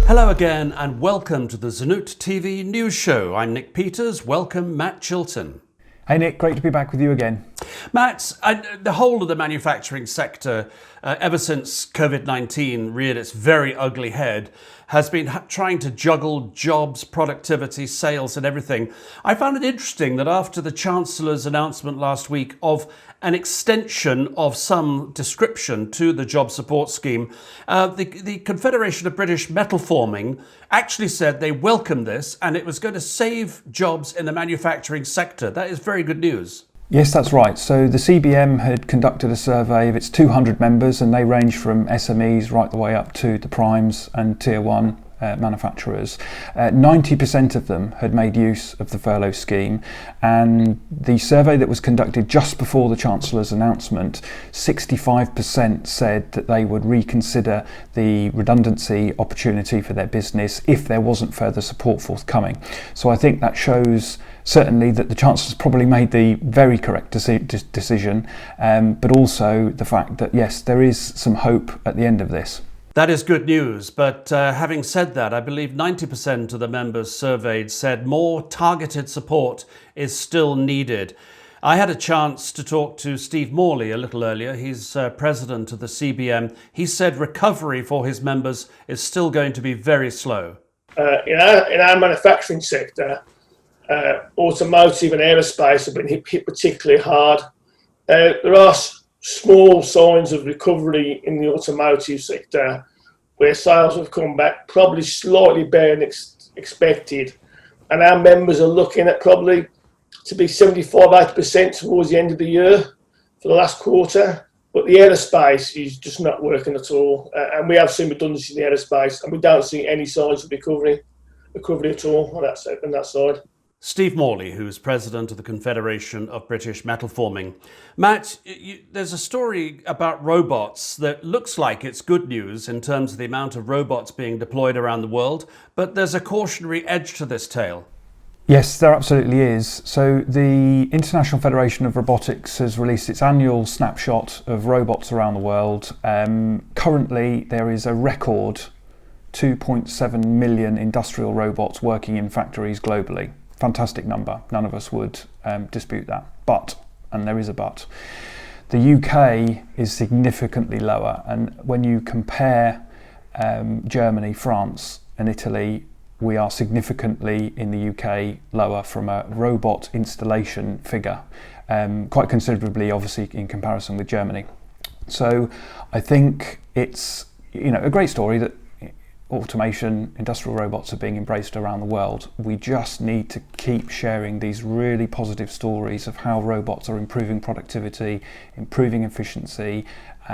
Hello again and welcome to the ZenootTV news show. I'm Nick Peters. Welcome Matt Chilton. Hey Nick, great to be back with you again. Matt, the whole of the manufacturing sector, ever since COVID-19 reared its very ugly head, has been trying to juggle jobs, productivity, sales and everything. I found it interesting that after the Chancellor's announcement last week of an extension of some description to the job support scheme, the Confederation of British Metalforming actually said they welcomed this and it was going to save jobs in the manufacturing sector. That is very good news. Yes, that's right. So the CBM had conducted a survey of its 200 members and they range from SMEs right the way up to the primes and tier one manufacturers. 90% of them had made use of the furlough scheme, and the survey that was conducted just before the Chancellor's announcement, 65% said that they would reconsider the redundancy opportunity for their business if there wasn't further support forthcoming. So I think that shows certainly that the Chancellor's probably made the very correct decision, but also the fact that yes, there is some hope at the end of this. That is good news, but having said that, I believe 90% of the members surveyed said more targeted support is still needed. I had a chance to talk to Steve Morley a little earlier. He's president of the CBM. He said recovery for his members is still going to be very slow. In our manufacturing sector, automotive and aerospace have been hit particularly hard. There are small signs of recovery in the automotive sector where sales have come back probably slightly better than expected, and our members are looking at probably to be 75-80% towards the end of the year for the last quarter. But the aerospace is just not working at all, and we have seen redundancy in the aerospace and we don't see any signs of recovery at all on that side. Steve Morley, who's president of the Confederation of British Metalforming. Matt, there's a story about robots that looks like it's good news in terms of the amount of robots being deployed around the world, but there's a cautionary edge to this tale. Yes, there absolutely is. So the International Federation of Robotics has released its annual snapshot of robots around the world. Currently, there is a record 2.7 million industrial robots working in factories globally. Fantastic number. None of us would dispute that. But, and there is a but, the UK is significantly lower. And when you compare Germany, France and Italy, we are significantly in the UK lower from a robot installation figure, quite considerably obviously in comparison with Germany. So I think it's a great story that automation, industrial robots are being embraced around the world. We just need to keep sharing these really positive stories of how robots are improving productivity, improving efficiency,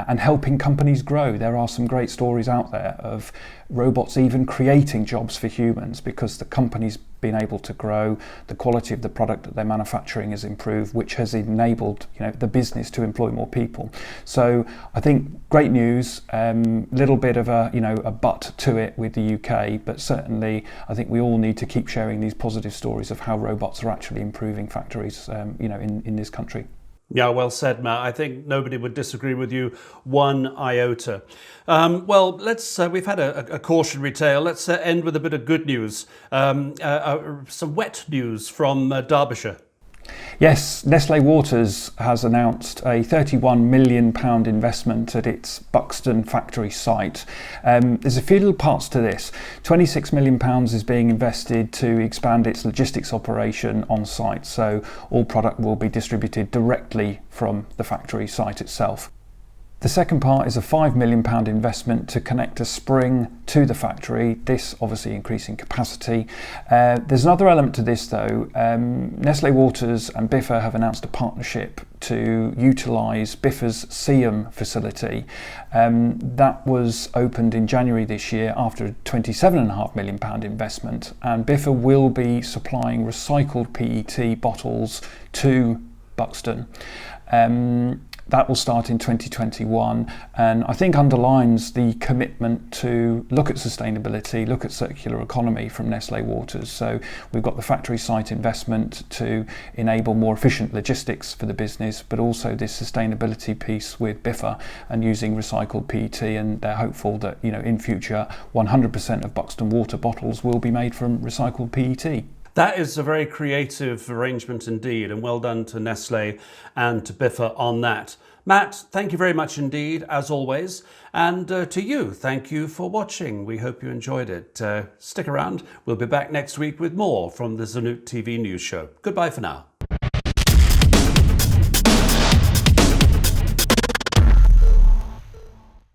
and helping companies grow. There are some great stories out there of robots even creating jobs for humans because the company's been able to grow, the quality of the product that they're manufacturing has improved, which has enabled the business to employ more people. So I think great news, little bit of a but to it with the UK, but certainly I think we all need to keep sharing these positive stories of how robots are actually improving factories in this country. Yeah, well said, Matt. I think nobody would disagree with you one iota. Well, we've had a cautionary tale. Let's end with a bit of good news. Some wet news from Derbyshire. Yes, Nestle Waters has announced a £31 million investment at its Buxton factory site. There's a few little parts to this. £26 million is being invested to expand its logistics operation on site, so all product will be distributed directly from the factory site itself. The second part is a £5 million investment to connect a spring to the factory, this obviously increasing capacity. There's another element to this though. Nestle Waters and Biffa have announced a partnership to utilise Biffa's Seaham facility. That was opened in January this year after a £27.5 million investment, and Biffa will be supplying recycled PET bottles to Buxton. That will start in 2021, and I think underlines the commitment to look at sustainability, look at circular economy from Nestle Waters. So we've got the factory site investment to enable more efficient logistics for the business, but also this sustainability piece with Biffa and using recycled PET, and they're hopeful that, you know, in future 100% of Buxton Water bottles will be made from recycled PET. That is a very creative arrangement indeed, and well done to Nestle and to Biffa on that. Matt, thank you very much indeed, as always. And to you, thank you for watching. We hope you enjoyed it. Stick around. We'll be back next week with more from the ZenootTV News Show. Goodbye for now.